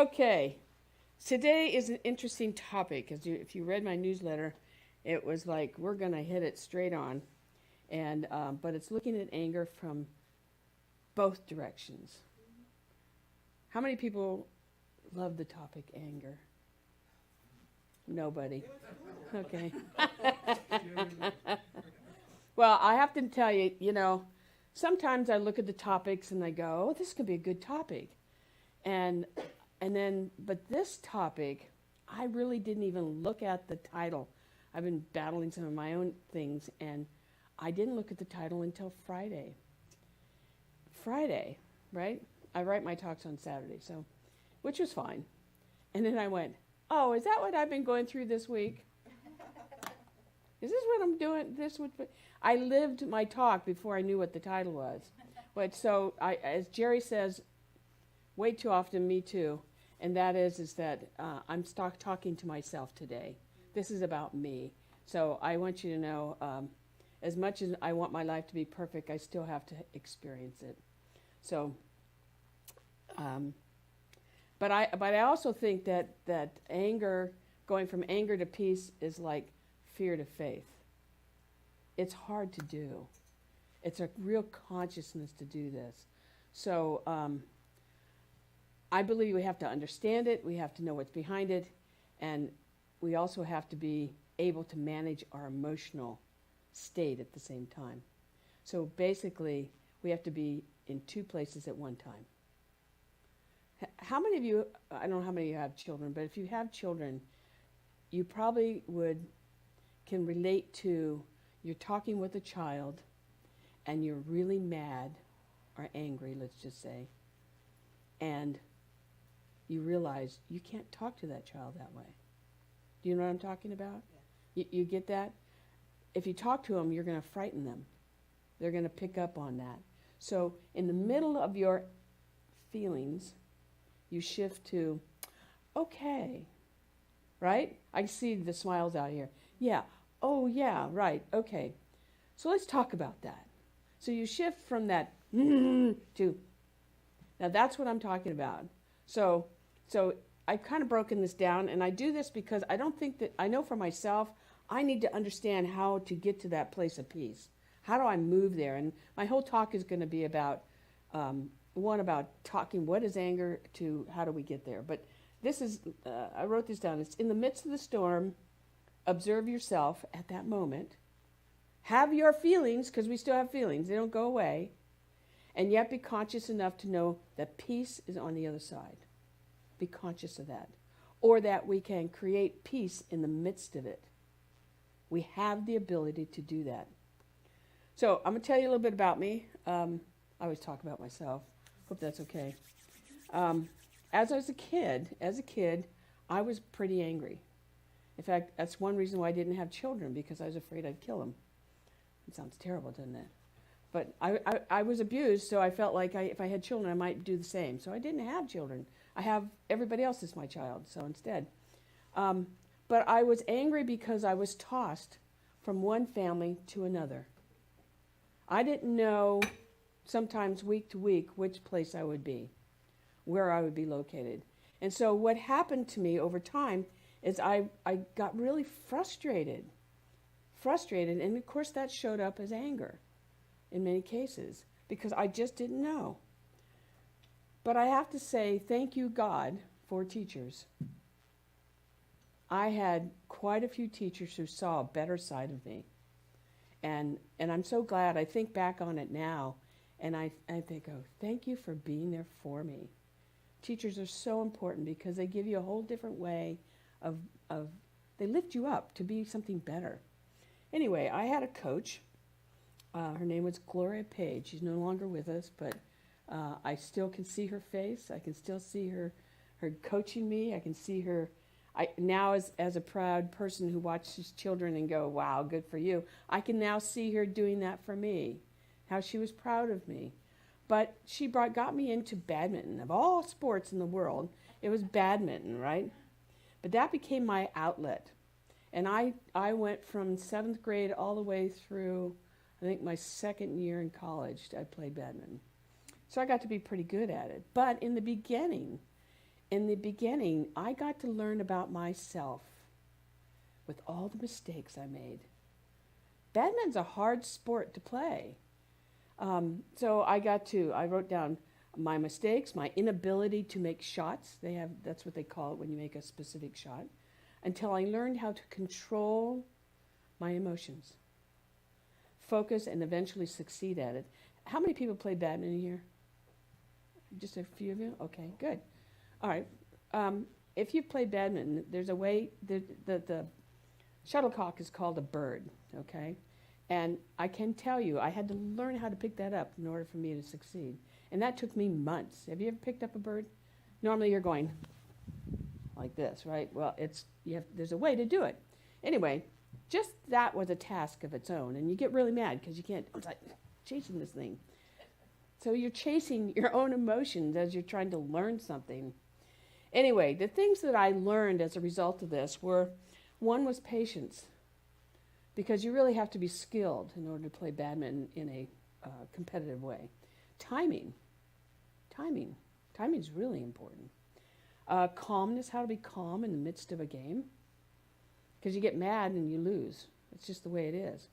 Okay, today is an interesting topic. If you read my newsletter, it was like we're going to hit it straight on, and but it's looking at anger from both directions. How many people love the topic anger? Nobody. Okay. Well, I have to tell you, sometimes I look at the topics and I go, "Oh, this could be a good topic," and but this topic, I really didn't even look at the title. I've been battling some of my own things, and I didn't look at the title until Friday. Friday, right? I write my talks on Saturday, so, which was fine. And then I went, "Oh, is that what I've been going through this week? Is this what I'm doing this week?" I lived my talk before I knew what the title was. But so, as Jerry says, way too often, me too, and that is that I'm talking to myself today. This is about me. So I want you to know, as much as I want my life to be perfect, I still have to experience it. So, but I also think that anger, going from anger to peace, is like fear to faith. It's hard to do. It's a real consciousness to do this. So I believe we have to understand it. We have to know what's behind it. And we also have to be able to manage our emotional state at the same time. So basically, we have to be in two places at one time. How many of you, I don't know how many of you have children, but if you have children, you probably can relate to, you're talking with a child and you're really mad or angry, let's just say, and you realize you can't talk to that child that way. Do you know what I'm talking about? Yeah. You get that? If you talk to them, you're going to frighten them. They're going to pick up on that. So in the middle of your feelings, you shift to, okay, right? I see the smiles out here. Yeah. Oh, yeah, right. Okay. So let's talk about that. So you shift from that to, now that's what I'm talking about. So I've kind of broken this down, and I do this because I don't think that, I know for myself, I need to understand how to get to that place of peace. How do I move there? And my whole talk is going to be about, one, about talking what is anger, to how do we get there. But this is, I wrote this down. It's in the midst of the storm, observe yourself at that moment. Have your feelings, because we still have feelings. They don't go away. And yet be conscious enough to know that peace is on the other side. Be conscious of that. Or that we can create peace in the midst of it. We have the ability to do that. So I'm going to tell you a little bit about me. I always talk about myself. Hope that's okay. As a kid, I was pretty angry. In fact, that's one reason why I didn't have children, because I was afraid I'd kill them. It sounds terrible, doesn't it? But I was abused, so I felt like if I had children, I might do the same. So I didn't have children. I have everybody else as my child, so instead. But I was angry because I was tossed from one family to another. I didn't know, sometimes week to week, which place I would be, where I would be located. And so what happened to me over time is I got really frustrated, and of course that showed up as anger in many cases, because I just didn't know. But I have to say, thank you, God, for teachers. I had quite a few teachers who saw a better side of me. And I'm so glad. I think back on it now, and I think, oh, thank you for being there for me. Teachers are so important because they give you a whole different way of they lift you up to be something better. Anyway, I had a coach. Her name was Gloria Page. She's no longer with us, but I still can see her face. I can still see her coaching me. I can see her. Now as a proud person who watches children and go, wow, good for you, I can now see her doing that for me, how she was proud of me. But she got me into badminton. Of all sports in the world, it was badminton, right? But that became my outlet. And I went from 7th grade all the way through, I think, my second year in college. I played badminton. So I got to be pretty good at it. But in the beginning, in the beginning, I got to learn about myself with all the mistakes I made. Badminton's a hard sport to play. So I wrote down my mistakes, my inability to make shots. That's what they call it when you make a specific shot, until I learned how to control my emotions, focus, and eventually succeed at it. How many people play badminton here? Just a few of you? Okay, good. All right. If you play badminton, there's a way, the shuttlecock is called a bird, okay? And I can tell you, I had to learn how to pick that up in order for me to succeed. And that took me months. Have you ever picked up a bird? Normally you're going like this, right? Well, there's a way to do it. Anyway, just that was a task of its own. And you get really mad because you can't, I'm like chasing this thing. So you're chasing your own emotions as you're trying to learn something. Anyway, the things that I learned as a result of this were, one was patience, because you really have to be skilled in order to play badminton in a competitive way. Timing is really important. Calmness, how to be calm in the midst of a game, because you get mad and you lose. It's just the way it is.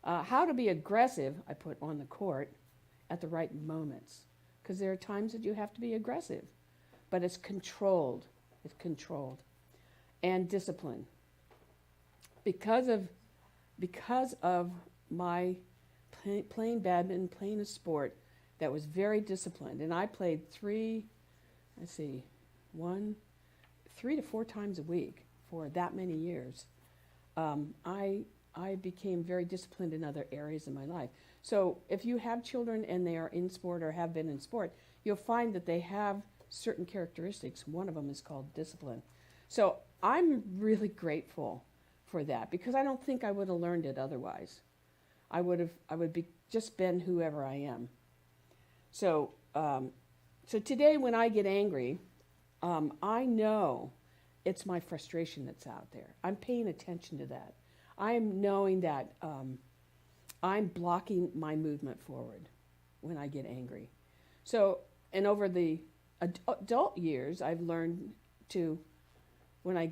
How to be aggressive, I put on the court, at the right moments, because there are times that you have to be aggressive, but it's controlled. It's controlled. And discipline. Because of my playing badminton, playing a sport that was very disciplined, and I played 3 to 4 times a week for that many years, I became very disciplined in other areas of my life. So if you have children and they are in sport or have been in sport, you'll find that they have certain characteristics. One of them is called discipline. So I'm really grateful for that, because I don't think I would have learned it otherwise. I would be just been whoever I am. So today when I get angry, I know it's my frustration that's out there. I'm paying attention to that. I'm knowing that I'm blocking my movement forward when I get angry. So, and over the adult years, I've learned to, if I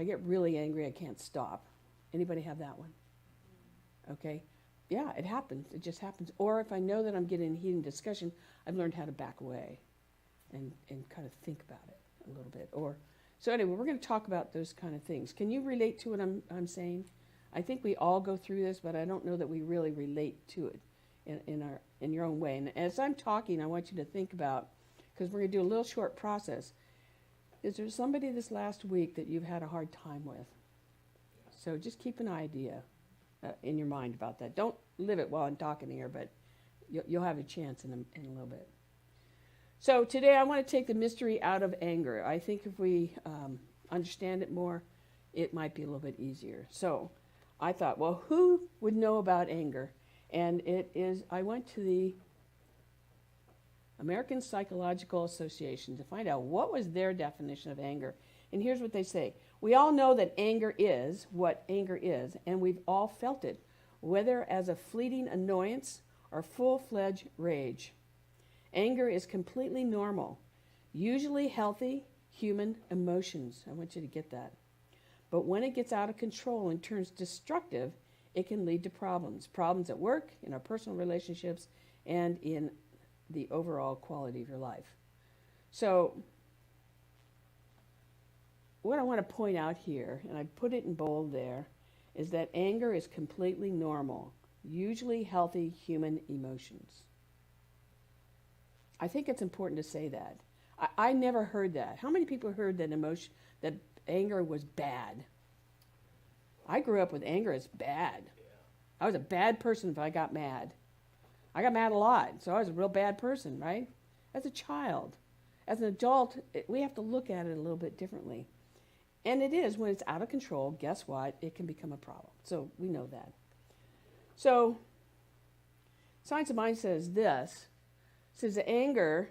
get really angry, I can't stop. Anybody have that one? Okay. Yeah, it happens. It just happens. Or if I know that I'm getting heated discussion, I've learned how to back away and kind of think about it a little bit. So anyway, we're going to talk about those kind of things. Can you relate to what I'm saying? I think we all go through this, but I don't know that we really relate to it in your own way. And as I'm talking, I want you to think about, because we're going to do a little short process. Is there somebody this last week that you've had a hard time with? So just keep an idea in your mind about that. Don't live it while I'm talking here, but you'll have a chance in a little bit. So today I want to take the mystery out of anger. I think if we understand it more, it might be a little bit easier. So I thought, well, who would know about anger? And I went to the American Psychological Association to find out what was their definition of anger. And here's what they say. We all know that anger is what anger is, and we've all felt it, whether as a fleeting annoyance or full-fledged rage. Anger is completely normal, usually healthy human emotions. I want you to get that. But when it gets out of control and turns destructive, it can lead to problems. Problems at work, in our personal relationships, and in the overall quality of your life. So what I want to point out here, and I put it in bold there, is that anger is completely normal, usually healthy human emotions. I think it's important to say that. I never heard that. How many people heard that anger was bad? I grew up with anger as bad. I was a bad person if I got mad. I got mad a lot, so I was a real bad person, right? As a child. As an adult, we have to look at it a little bit differently. And it is, when it's out of control, guess what? It can become a problem. So we know that. So Science of Mind says this. It says that anger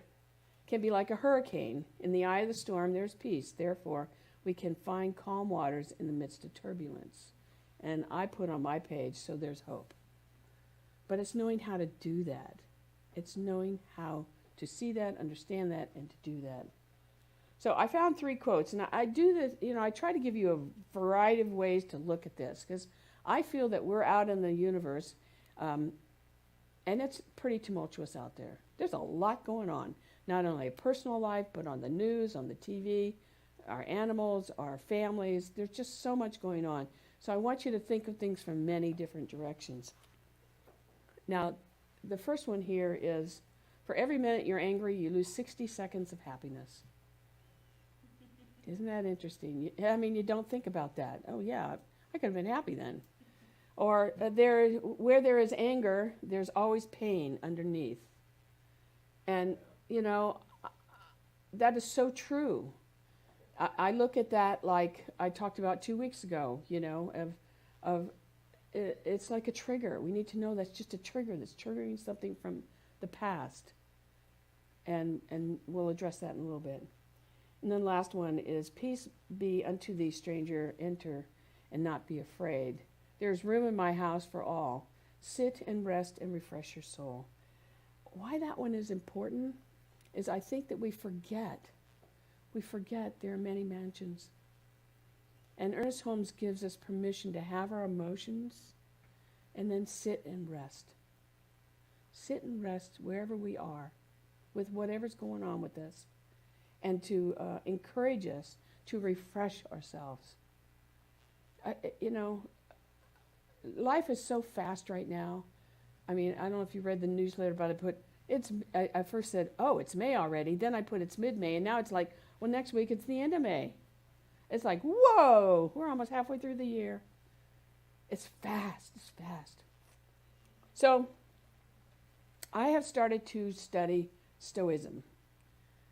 can be like a hurricane. In the eye of the storm, there's peace. Therefore, we can find calm waters in the midst of turbulence. And I put on my page, so there's hope. But it's knowing how to do that. It's knowing how to see that, understand that, and to do that. So I found 3 quotes, and I do this, I try to give you a variety of ways to look at this, because I feel that we're out in the universe, and it's pretty tumultuous out there. There's a lot going on, not only a personal life, but on the news, on the TV, our animals, our families. There's just so much going on. So I want you to think of things from many different directions. Now, the first one here is, for every minute you're angry, you lose 60 seconds of happiness. Isn't that interesting? You don't think about that. Oh, yeah, I could have been happy then. Or where there is anger, there's always pain underneath. And, that is so true. I look at that like I talked about 2 weeks ago, it's like a trigger. We need to know that's just a trigger that's triggering something from the past. And we'll address that in a little bit. And then last one is, peace be unto thee, stranger, enter, and not be afraid. There's room in my house for all. Sit and rest and refresh your soul. Why that one is important is I think that we forget there are many mansions. And Ernest Holmes gives us permission to have our emotions and then sit and rest. Sit and rest wherever we are with whatever's going on with us, and to encourage us to refresh ourselves. Life is so fast right now. I don't know if you read the newsletter, but I first said, oh, it's May already. Then I put it's mid-May, and now it's like, well, next week it's the end of May. It's like, whoa, we're almost halfway through the year. It's fast. So I have started to study Stoicism.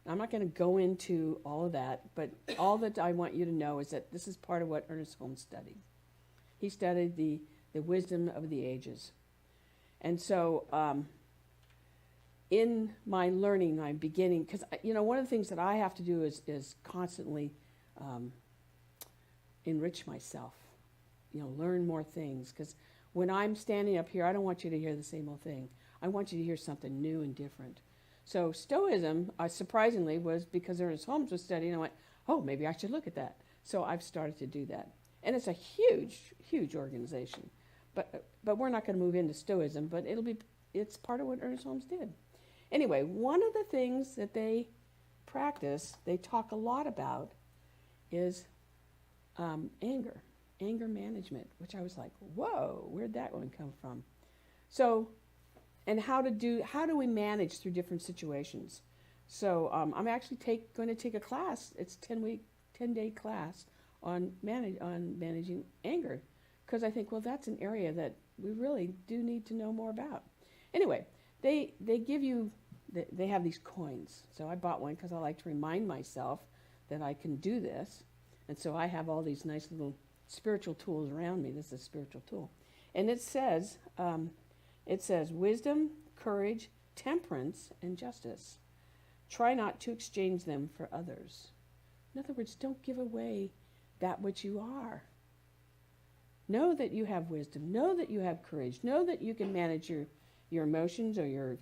I'm not going to go into all of that, but all that I want you to know is that this is part of what Ernest Holmes studied. He studied the wisdom of the ages. And so in my learning, I'm beginning, because one of the things that I have to do is constantly enrich myself, learn more things. Because when I'm standing up here, I don't want you to hear the same old thing. I want you to hear something new and different. So Stoicism, surprisingly, was because Ernest Holmes was studying. I went, oh, maybe I should look at that. So I've started to do that. And it's a huge, huge organization. But we're not going to move into Stoicism, but it's part of what Ernest Holmes did. Anyway, one of the things that they practice, they talk a lot about, is anger management, which I was like, whoa, where'd that one come from? So, and how do we manage through different situations? So I'm actually going to take a class. It's 10-day class on managing anger, because I think, well, that's an area that we really do need to know more about. Anyway, they give you, they have these coins. So I bought one because I like to remind myself that I can do this. And so I have all these nice little spiritual tools around me. This is a spiritual tool. And it says wisdom, courage, temperance, and justice. Try not to exchange them for others. In other words, don't give away that which you are. Know that you have wisdom. Know that you have courage. Know that you can manage your emotions or your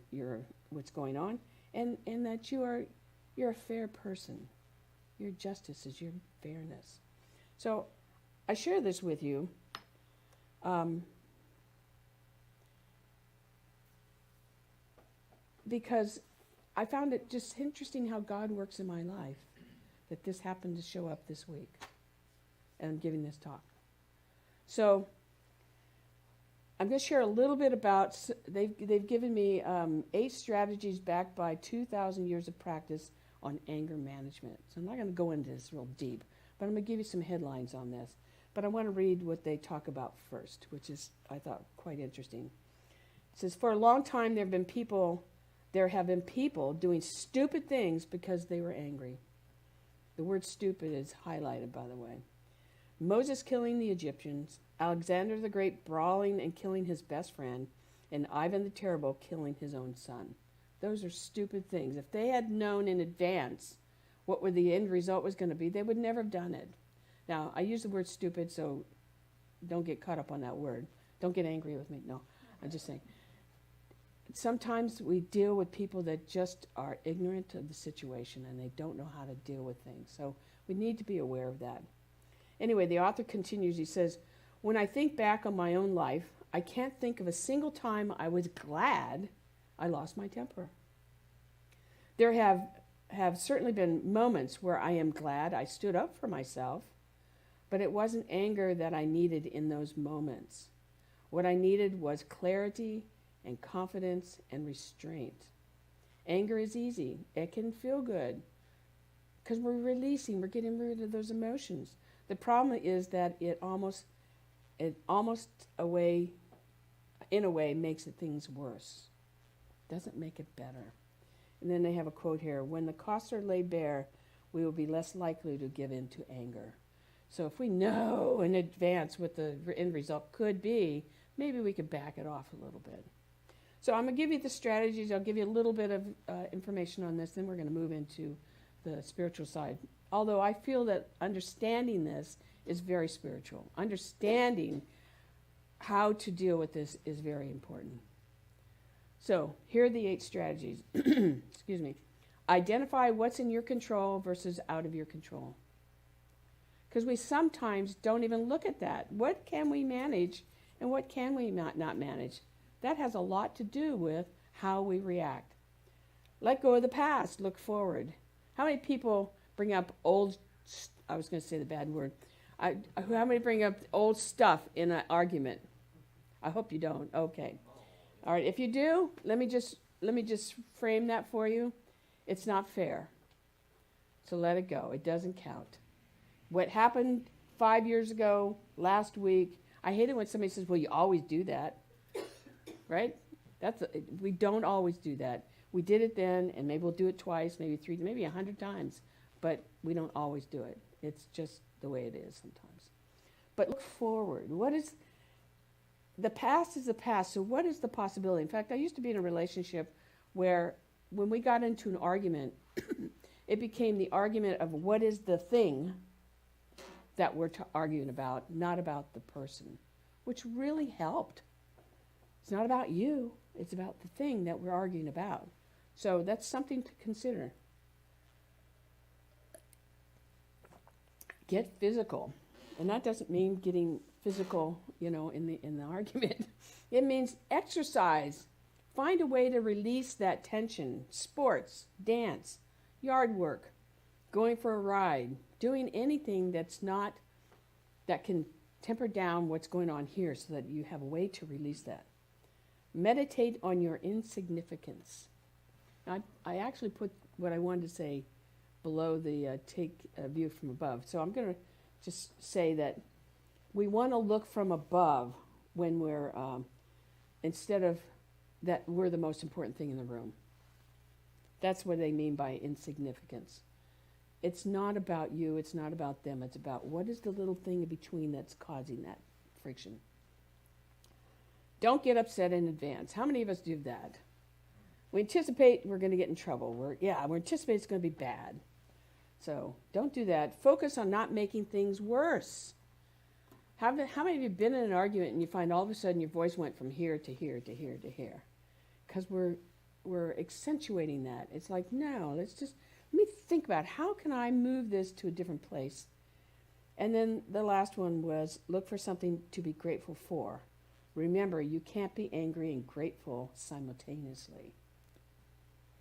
what's going on, and that you're a fair person. Your justice is your fairness. So I share this with you because I found it just interesting how God works in my life, that this happened to show up this week, and I'm giving this talk. So I'm going to share a little bit about, they've given me 8 strategies backed by 2,000 years of practice on anger management. So I'm not going to go into this real deep, but I'm going to give you some headlines on this. But I want to read what they talk about first, which is, I thought, quite interesting. It says, for a long time there have been people doing stupid things because they were angry. The word stupid is highlighted, by the way. Moses killing the Egyptians, Alexander the Great brawling and killing his best friend, and Ivan the Terrible killing his own son. Those are stupid things. If they had known in advance what the end result was going to be, they would never have done it. Now, I use the word stupid, so don't get caught up on that word. Don't get angry with me. No, I'm just saying. sometimes we deal with people that just are ignorant of the situation and they don't know how to deal with things. So we need to be aware of that. Anyway, the author continues. He says, when I think back on my own life, I can't think of a single time I was glad I lost my temper. There have certainly been moments where I am glad I stood up for myself, but it wasn't anger that I needed in those moments. What I needed was clarity and confidence and restraint. Anger is easy. It can feel good because we're getting rid of those emotions. The problem is that it almost in a way makes things worse. Doesn't make it better. And then they have a quote here, when the costs are laid bare, we will be less likely to give in to anger. So if we know in advance what the end result could be, maybe we could back it off a little bit. So I'm going to give you the strategies. I'll give you a little bit of information on this, then we're going to move into the spiritual side. Although I feel that understanding this is very spiritual. Understanding how to deal with this is very important. So here are the 8 strategies. Excuse me. Identify what's in your control versus out of your control. Because we sometimes don't even look at that. What can we manage and what can we not manage? That has a lot to do with how we react. Let go of the past. Look forward. How many people bring up I was going to say the bad word. How many bring up old stuff in an argument? I hope you don't. Okay. All right. If you do, let me just frame that for you. It's not fair. So let it go. It doesn't count. What happened 5 years ago, last week, I hate it when somebody says, well, you always do that. Right? We don't always do that. We did it then, and maybe we'll do it twice, maybe 3, maybe 100 times, but we don't always do it. It's just the way it is sometimes. But look forward. The past is the past, so what is the possibility? In fact, I used to be in a relationship where when we got into an argument, it became the argument of what is the thing that we're arguing about, not about the person, which really helped. It's not about you. It's about the thing that we're arguing about. So that's something to consider. Get physical. And that doesn't mean getting physical, in the argument. It means exercise. Find a way to release that tension. Sports, dance, yard work, going for a ride, doing anything that can temper down what's going on here so that you have a way to release that. Meditate on your insignificance. Now, I actually put what I wanted to say below the take a view from above. So I'm going to just say that we want to look from above when we're, instead of that we're the most important thing in the room. That's what they mean by insignificance. It's not about you, it's not about them, it's about what is the little thing in between that's causing that friction. Don't get upset in advance. How many of us do that? We anticipate we're going to get in trouble. We anticipate it's going to be bad. So don't do that. Focus on not making things worse. How many of you have been in an argument and you find all of a sudden your voice went from here to here to here to here? Because we're accentuating that. It's like, no, let me think about how can I move this to a different place. And then the last one was look for something to be grateful for. Remember, you can't be angry and grateful simultaneously.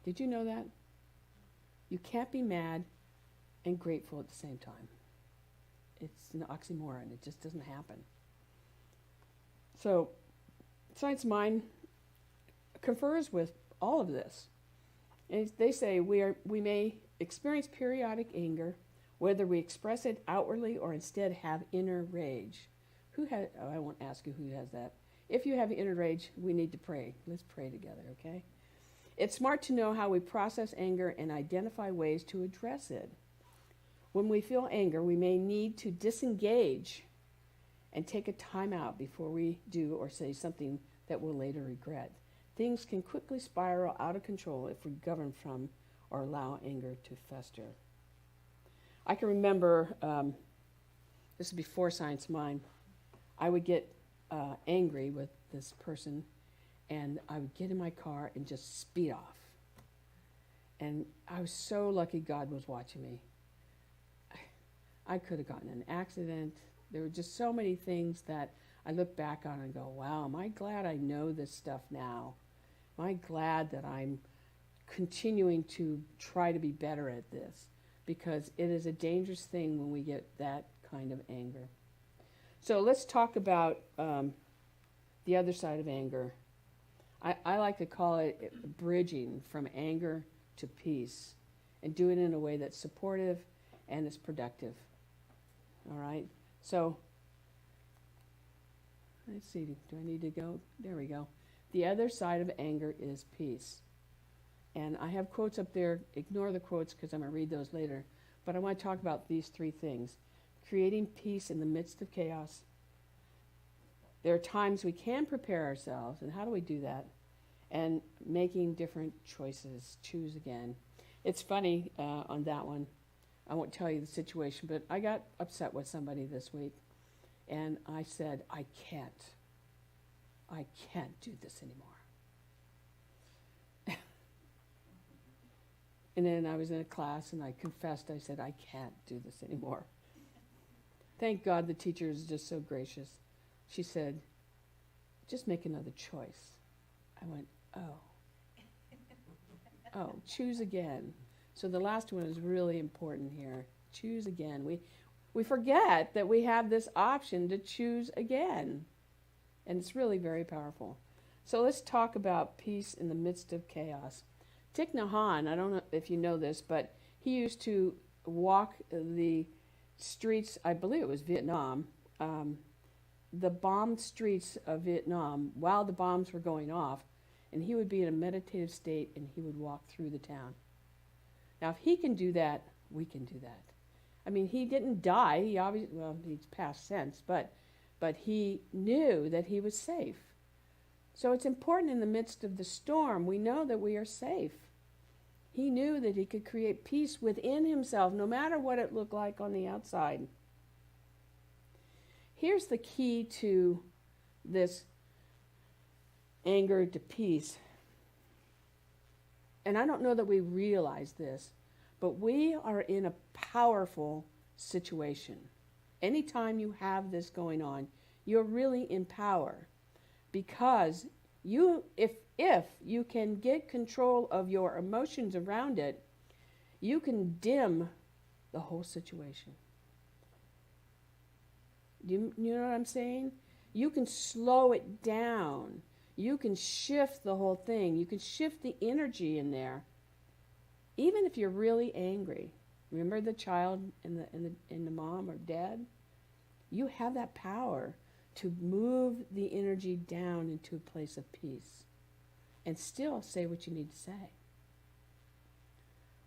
Did you know that? You can't be mad and grateful at the same time. It's an oxymoron. It just doesn't happen. So, Science Mind confers with all of this. And they say we may experience periodic anger, whether we express it outwardly or instead have inner rage. I won't ask you who has that. If you have inner rage, we need to pray. Let's pray together, okay? It's smart to know how we process anger and identify ways to address it. When we feel anger, we may need to disengage and take a time out before we do or say something that we'll later regret. Things can quickly spiral out of control if we govern from or allow anger to fester. I can remember, this is before Science Mind, I would get angry with this person, and I would get in my car and just speed off. And I was so lucky God was watching me. I could have gotten in an accident. There were just so many things that I look back on and go, wow, am I glad I know this stuff now? Am I glad that I'm continuing to try to be better at this? Because it is a dangerous thing when we get that kind of anger. So let's talk about the other side of anger. I like to call it bridging from anger to peace, and do it in a way that's supportive and is productive. All right? So, let's see, do I need to go? There we go. The other side of anger is peace. And I have quotes up there. Ignore the quotes because I'm going to read those later. But I want to talk about these three things. Creating peace in the midst of chaos. There are times we can prepare ourselves, and how do we do that? And making different choices. Choose again. It's funny on that one. I won't tell you the situation, but I got upset with somebody this week. And I said, I can't do this anymore. And then I was in a class and I confessed, I said, I can't do this anymore. Thank God the teacher is just so gracious. She said, just make another choice. I went, oh, choose again. So the last one is really important here. Choose again. We forget that we have this option to choose again. And it's really very powerful. So let's talk about peace in the midst of chaos. Thich Nhat Hanh, I don't know if you know this, but he used to walk the streets, I believe it was Vietnam, the bombed streets of Vietnam while the bombs were going off, and he would be in a meditative state and he would walk through the town. Now, if he can do that, we can do that. I mean, he didn't die. He obviously, well, he's past sense, but he knew that he was safe. So it's important in the midst of the storm, we know that we are safe. He knew that he could create peace within himself, no matter what it looked like on the outside. Here's the key to this anger to peace. And I don't know that we realize this, but we are in a powerful situation. Anytime you have this going on, you're really in power. Because if you can get control of your emotions around it, you can dim the whole situation. You know what I'm saying? You can slow it down. You can shift the whole thing. You can shift the energy in there. Even if you're really angry. Remember the child and the mom or dad? You have that power to move the energy down into a place of peace and still say what you need to say.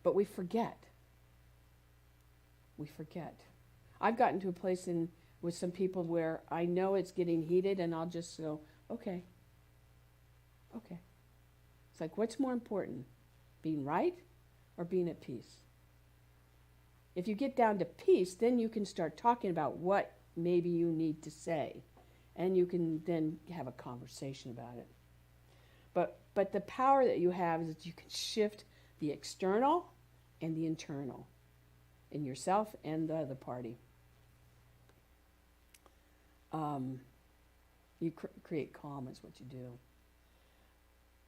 But we forget. We forget. I've gotten to a place with some people where I know it's getting heated and I'll just go, okay. It's like, what's more important? Being right or being at peace? If you get down to peace, then you can start talking about what maybe you need to say. And you can then have a conversation about it. But the power that you have is that you can shift the external and the internal in yourself and the other party. You create calm is what you do.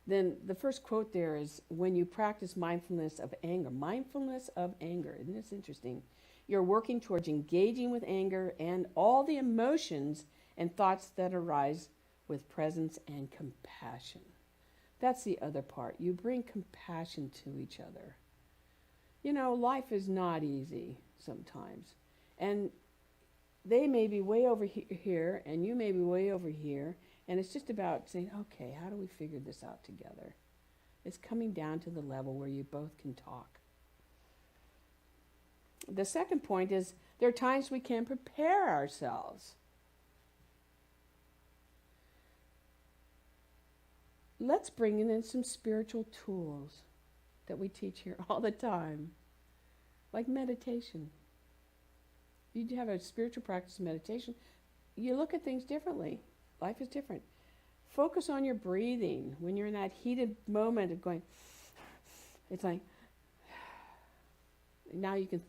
Then the first quote there is, when you practice mindfulness of anger. Mindfulness of anger. Isn't this interesting? You're working towards engaging with anger and all the emotions and thoughts that arise with presence and compassion. That's the other part. You bring compassion to each other. You know, life is not easy sometimes. And they may be way over here, and you may be way over here, and it's just about saying, okay, how do we figure this out together? It's coming down to the level where you both can talk. The second point is, there are times we can prepare ourselves. Let's bring in some spiritual tools that we teach here all the time, like meditation. You have a spiritual practice of meditation. You look at things differently. Life is different. focus on your breathing. When you're in that heated moment of going, it's like, now you can,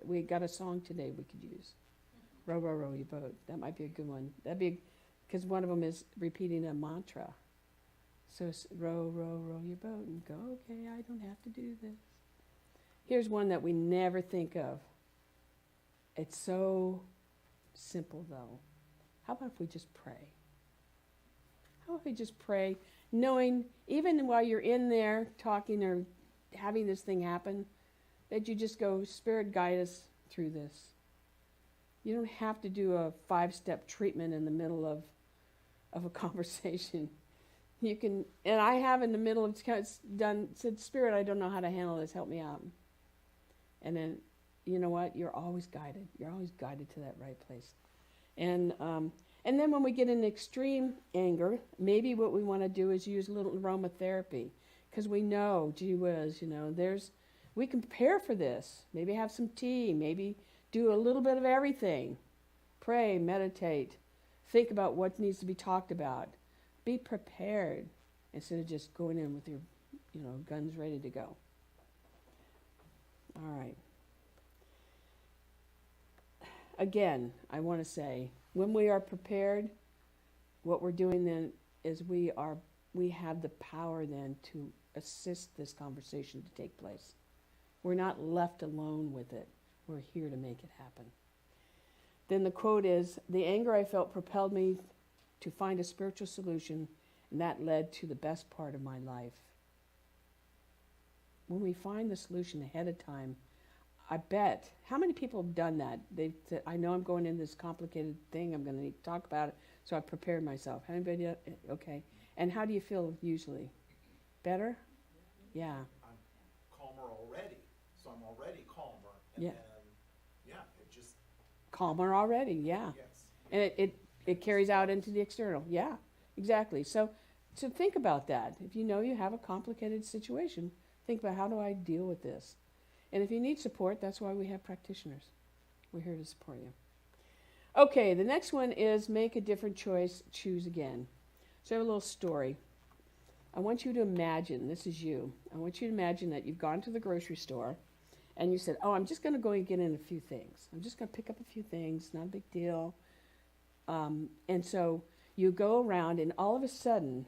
we got a song today we could use. Row, row, row your boat. That might be a good one. That'd be, because one of them is repeating a mantra. So row, row, row your boat and go, okay, I don't have to do this. Here's one that we never think of. It's so simple though. How about if we just pray? How about we just pray, knowing even while you're in there talking or having this thing happen, that you just go, Spirit, guide us through this. You don't have to do a 5-step treatment in the middle of a conversation. You can, and I have in the middle of said, Spirit, I don't know how to handle this, help me out. And then, you know what, you're always guided. You're always guided to that right place. And then when we get in extreme anger, maybe what we want to do is use a little aromatherapy, because we know, gee whiz, we can prepare for this. Maybe have some tea, maybe do a little bit of everything. Pray, meditate, think about what needs to be talked about. Be prepared instead of just going in with your, guns ready to go. All right. Again, I want to say, when we are prepared, what we're doing then is we have the power then to assist this conversation to take place. We're not left alone with it. We're here to make it happen. Then the quote is, the anger I felt propelled me to find a spiritual solution, and that led to the best part of my life. When we find the solution ahead of time, I bet, how many people have done that? They've said, I know I'm going into this complicated thing, I'm going to talk about it, so I've prepared myself. Anybody? Okay. And how do you feel usually? Better? Yeah. I'm calmer already, so I'm already calmer. And yeah. Then, it just... Calmer already, yeah. Yes. And it carries out into the external. Yeah, exactly. So think about that. If you know you have a complicated situation, think about, how do I deal with this? And if you need support, that's why we have practitioners. We're here to support you. Okay, the next one is make a different choice, choose again. So I have a little story. I want you to imagine, this is you, I want you to imagine that you've gone to the grocery store and you said, I'm just going to go and get in a few things. I'm just going to pick up a few things, not a big deal. And so you go around and all of a sudden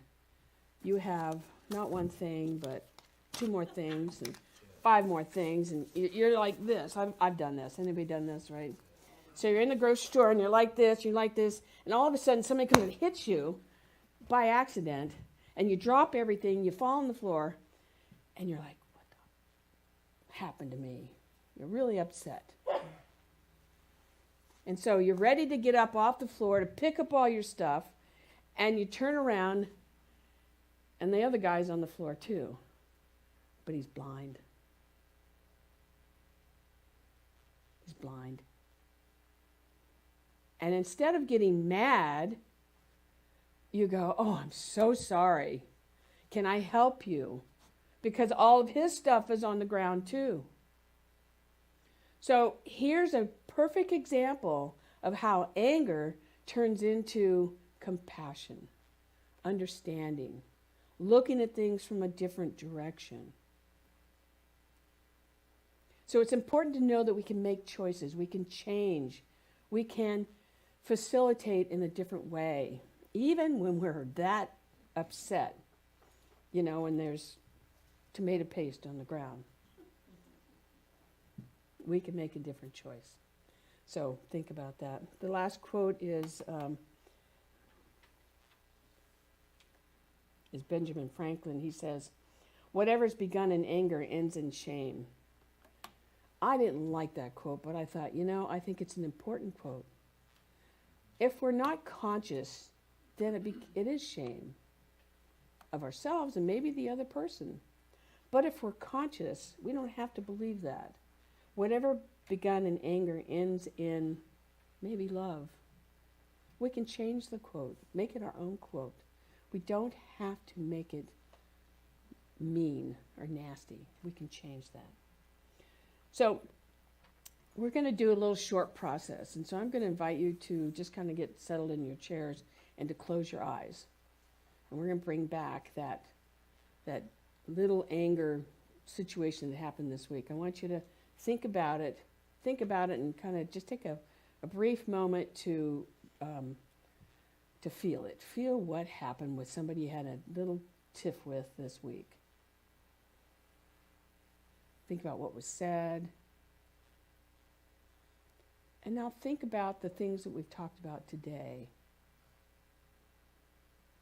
you have not one thing, but 2 more things and 5 more things, and you're like this. I've done this. Anybody done this, right? So you're in the grocery store, and you're like this, and all of a sudden somebody comes and hits you by accident, and you drop everything, you fall on the floor, and you're like, what happened to me? You're really upset. And so you're ready to get up off the floor to pick up all your stuff, and you turn around, and the other guy's on the floor too, but he's blind. He's blind. And instead of getting mad, you go, I'm so sorry. Can I help you? Because all of his stuff is on the ground too. So here's a perfect example of how anger turns into compassion, understanding, looking at things from a different direction. So it's important to know that we can make choices, we can change, we can facilitate in a different way, even when we're that upset, when there's tomato paste on the ground. We can make a different choice. So think about that. The last quote is Benjamin Franklin. He says, "Whatever's begun in anger ends in shame." I didn't like that quote, but I thought, I think it's an important quote. If we're not conscious, then it is shame of ourselves and maybe the other person. But if we're conscious, we don't have to believe that. Whatever begun in anger ends in maybe love. We can change the quote, make it our own quote. We don't have to make it mean or nasty. We can change that. So we're going to do a little short process. And so I'm going to invite you to just kind of get settled in your chairs and to close your eyes. And we're going to bring back that little anger situation that happened this week. I want you to think about it and kind of just take a brief moment to feel it. Feel what happened with somebody you had a little tiff with this week. Think about what was said. And now think about the things that we've talked about today.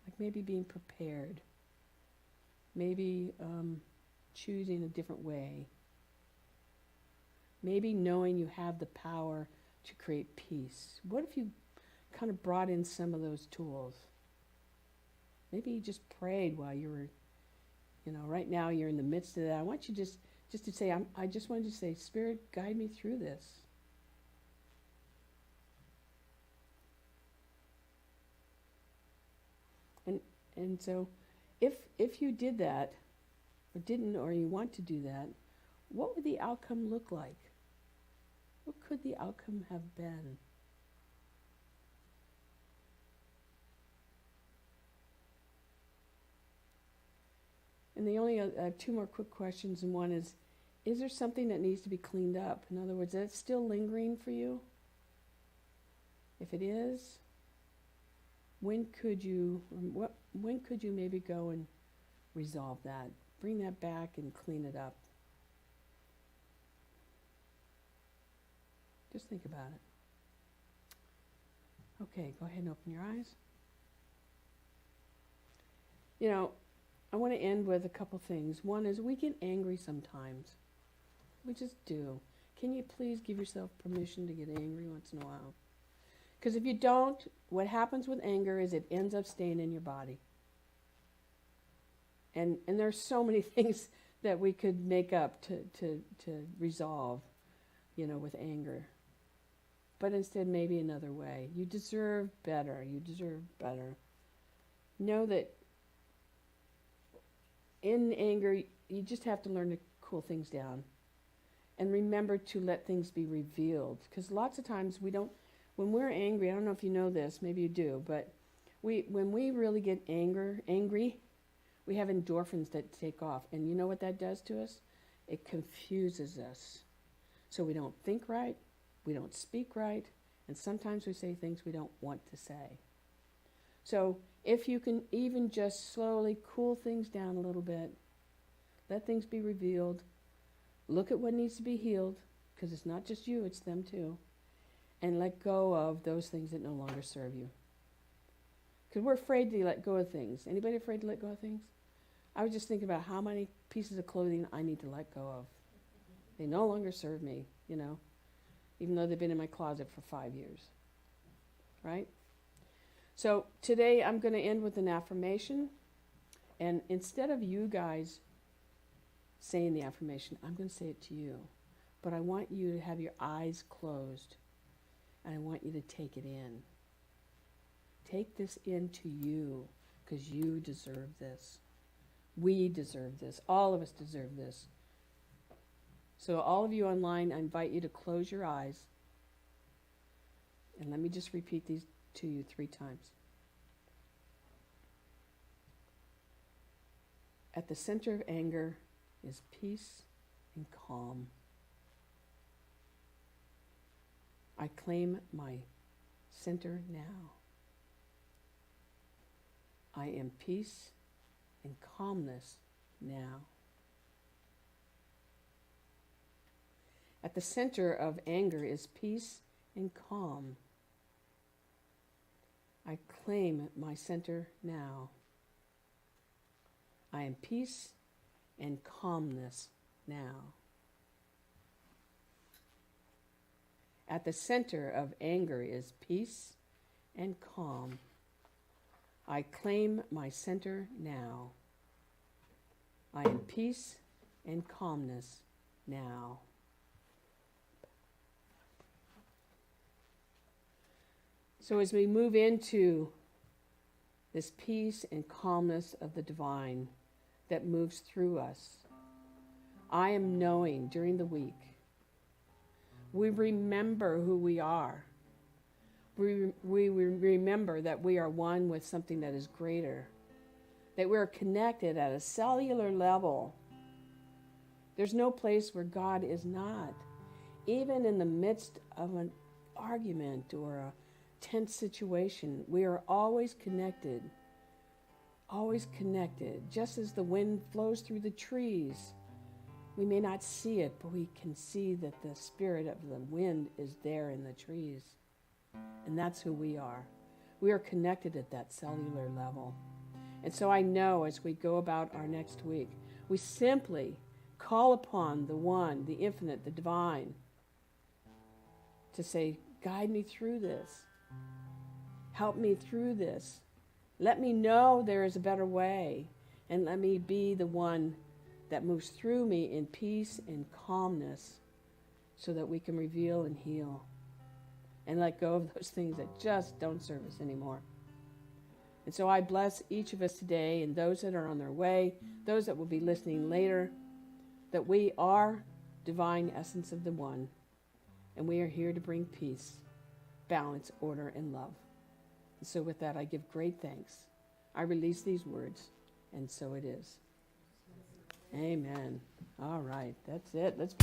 Like maybe being prepared. Maybe choosing a different way. Maybe knowing you have the power to create peace. What if you kind of brought in some of those tools? Maybe you just prayed while you were, right now you're in the midst of that. I want you just to say, I just wanted to say, Spirit, guide me through this. And so if you did that, or didn't, or you want to do that, what would the outcome look like? What could the outcome have been? And the only two more quick questions, and one is there something that needs to be cleaned up? In other words, is it still lingering for you? If it is, when could you maybe go and resolve that? Bring that back and clean it up. Just think about it. Okay, go ahead and open your eyes. I want to end with a couple things. One is we get angry sometimes. We just do. Can you please give yourself permission to get angry once in a while? Because if you don't, what happens with anger is it ends up staying in your body. And there's so many things that we could make up to resolve, with anger. But instead, maybe another way. You deserve better. You deserve better. Know that in anger, you just have to learn to cool things down. And remember to let things be revealed. Because lots of times we don't, when we're angry, I don't know if you know this, maybe you do, but when we really get angry, we have endorphins that take off. And you know what that does to us? It confuses us. So we don't think right, we don't speak right, and sometimes we say things we don't want to say. So if you can even just slowly cool things down a little bit, let things be revealed, look at what needs to be healed, because it's not just you, it's them too, and let go of those things that no longer serve you. Because we're afraid to let go of things. Anybody afraid to let go of things? I was just thinking about how many pieces of clothing I need to let go of. They no longer serve me, even though they've been in my closet for 5 years. Right? So today I'm going to end with an affirmation. And instead of you guys saying the affirmation, I'm going to say it to you. But I want you to have your eyes closed. And I want you to take it in. Take this into you, because you deserve this. We deserve this. All of us deserve this. So all of you online, I invite you to close your eyes. And let me just repeat these to you 3 times. At the center of anger is peace and calm. I claim my center now. I am peace and calmness now. At the center of anger is peace and calm. I claim my center now. I am peace and calmness now. At the center of anger is peace and calm. I claim my center now. I am peace and calmness now. So as we move into this peace and calmness of the divine that moves through us, I am knowing during the week, we remember who we are. We remember that we are one with something that is greater. that we're connected at a cellular level. There's no place where God is not. Even in the midst of an argument or a tense situation, we are always connected. Always connected. Just as the wind flows through the trees, we may not see it, but we can see that the spirit of the wind is there in the trees. And that's who we are. We are connected at that cellular level. And so I know as we go about our next week, we simply call upon the one, the infinite, the divine, to say, guide me through this. Help me through this. Let me know there is a better way. And let me be the one that moves through me in peace and calmness so that we can reveal and heal and let go of those things that just don't serve us anymore. And so I bless each of us today and those that are on their way, those that will be listening later, that we are divine essence of the one, and we are here to bring peace, balance, order, and love. And so with that, I give great thanks. I release these words, and so it is. Amen. All right, that's it. Let's